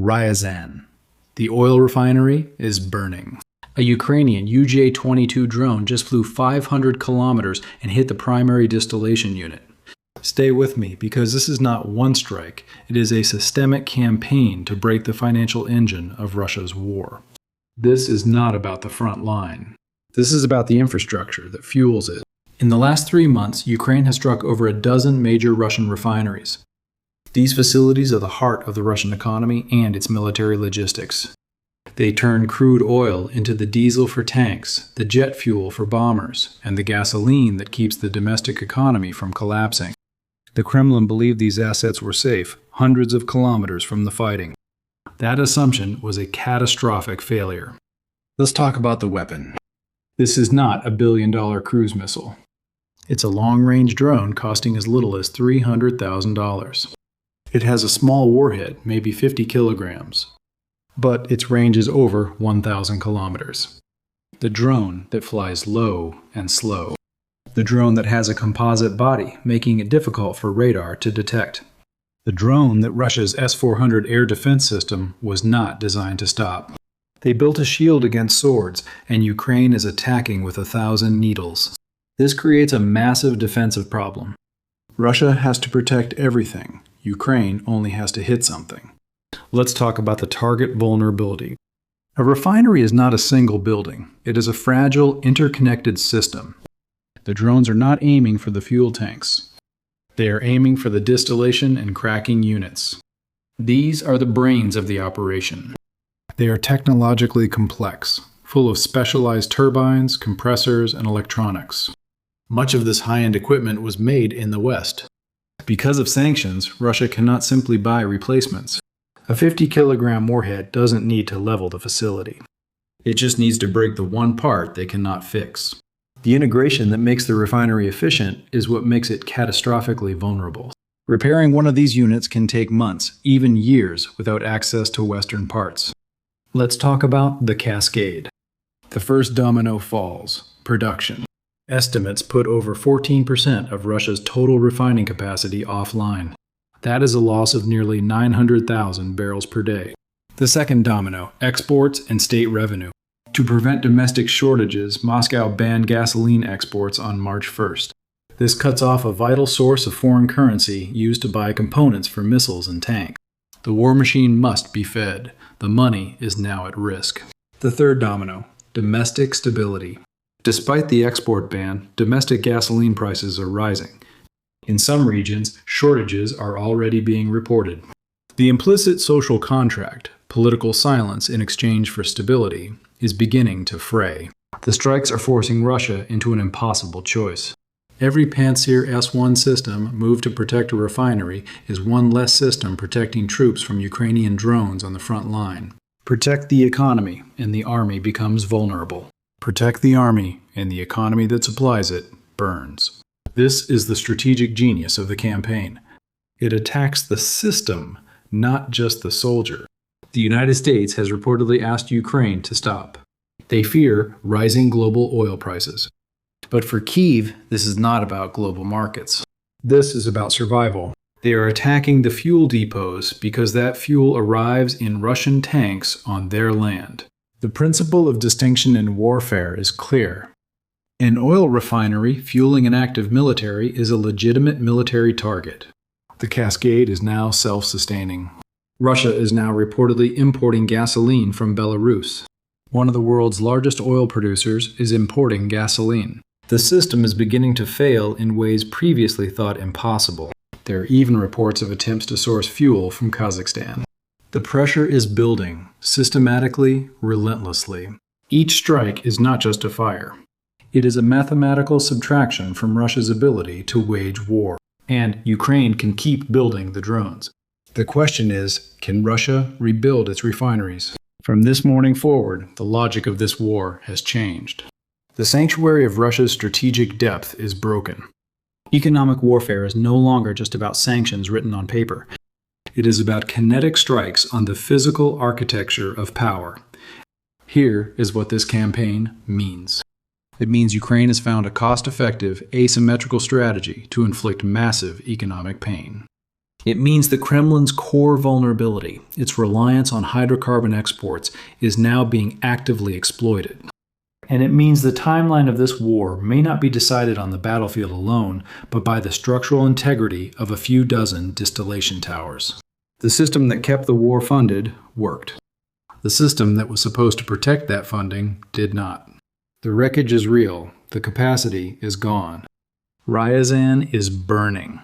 Ryazan. The oil refinery is burning. A Ukrainian UJ-22 drone just flew 500 kilometers and hit the primary distillation unit. Stay with me, because this is not one strike. It is a systemic campaign to break the financial engine of Russia's war. This is not about the front line. This is about the infrastructure that fuels it. In the last 3 months, Ukraine has struck over a dozen major Russian refineries. These facilities are the heart of the Russian economy and its military logistics. They turn crude oil into the diesel for tanks, the jet fuel for bombers, and the gasoline that keeps the domestic economy from collapsing. The Kremlin believed these assets were safe, hundreds of kilometers from the fighting. That assumption was a catastrophic failure. Let's talk about the weapon. This is not a billion-dollar cruise missile. It's a long-range drone costing as little as $300,000. It has a small warhead, maybe 50 kilograms, but its range is over 1,000 kilometers. The drone that flies low and slow. The drone that has a composite body, making it difficult for radar to detect. The drone that Russia's S-400 air defense system was not designed to stop. They built a shield against swords, and Ukraine is attacking with 1,000 needles. This creates a massive defensive problem. Russia has to protect everything. Ukraine only has to hit something. Let's talk about the target vulnerability. A refinery is not a single building. It is a fragile, interconnected system. The drones are not aiming for the fuel tanks. They are aiming for the distillation and cracking units. These are the brains of the operation. They are technologically complex, full of specialized turbines, compressors, and electronics. Much of this high-end equipment was made in the West. Because of sanctions, Russia cannot simply buy replacements. A 50-kilogram warhead doesn't need to level the facility. It just needs to break the one part they cannot fix. The integration that makes the refinery efficient is what makes it catastrophically vulnerable. Repairing one of these units can take months, even years, without access to Western parts. Let's talk about the Cascade. The first domino falls: production. Estimates put over 14% of Russia's total refining capacity offline. That is a loss of nearly 900,000 barrels per day. The second domino: exports and state revenue. To prevent domestic shortages, Moscow banned gasoline exports on March 1st. This cuts off a vital source of foreign currency used to buy components for missiles and tanks. The war machine must be fed. The money is now at risk. The third domino: domestic stability. Despite the export ban, domestic gasoline prices are rising. In some regions, shortages are already being reported. The implicit social contract, political silence in exchange for stability, is beginning to fray. The strikes are forcing Russia into an impossible choice. Every Pantsir S-1 system moved to protect a refinery is one less system protecting troops from Ukrainian drones on the front line. Protect the economy, and the army becomes vulnerable. Protect the army, and the economy that supplies it burns. This is the strategic genius of the campaign. It attacks the system, not just the soldier. The United States has reportedly asked Ukraine to stop. They fear rising global oil prices. But for Kyiv, this is not about global markets. This is about survival. They are attacking the fuel depots because that fuel arrives in Russian tanks on their land. The principle of distinction in warfare is clear. An oil refinery fueling an active military is a legitimate military target. The Cascade is now self-sustaining. Russia is now reportedly importing gasoline from Belarus. One of the world's largest oil producers is importing gasoline. The system is beginning to fail in ways previously thought impossible. There are even reports of attempts to source fuel from Kazakhstan. The pressure is building, systematically, relentlessly. Each strike is not just a fire. It is a mathematical subtraction from Russia's ability to wage war. And Ukraine can keep building the drones. The question is, can Russia rebuild its refineries? From this morning forward, the logic of this war has changed. The sanctuary of Russia's strategic depth is broken. Economic warfare is no longer just about sanctions written on paper. It is about kinetic strikes on the physical architecture of power. Here is what this campaign means. It means Ukraine has found a cost-effective, asymmetrical strategy to inflict massive economic pain. It means the Kremlin's core vulnerability, its reliance on hydrocarbon exports, is now being actively exploited. And it means the timeline of this war may not be decided on the battlefield alone, but by the structural integrity of a few dozen distillation towers. The system that kept the war funded worked. The system that was supposed to protect that funding did not. The wreckage is real. The capacity is gone. Ryazan is burning.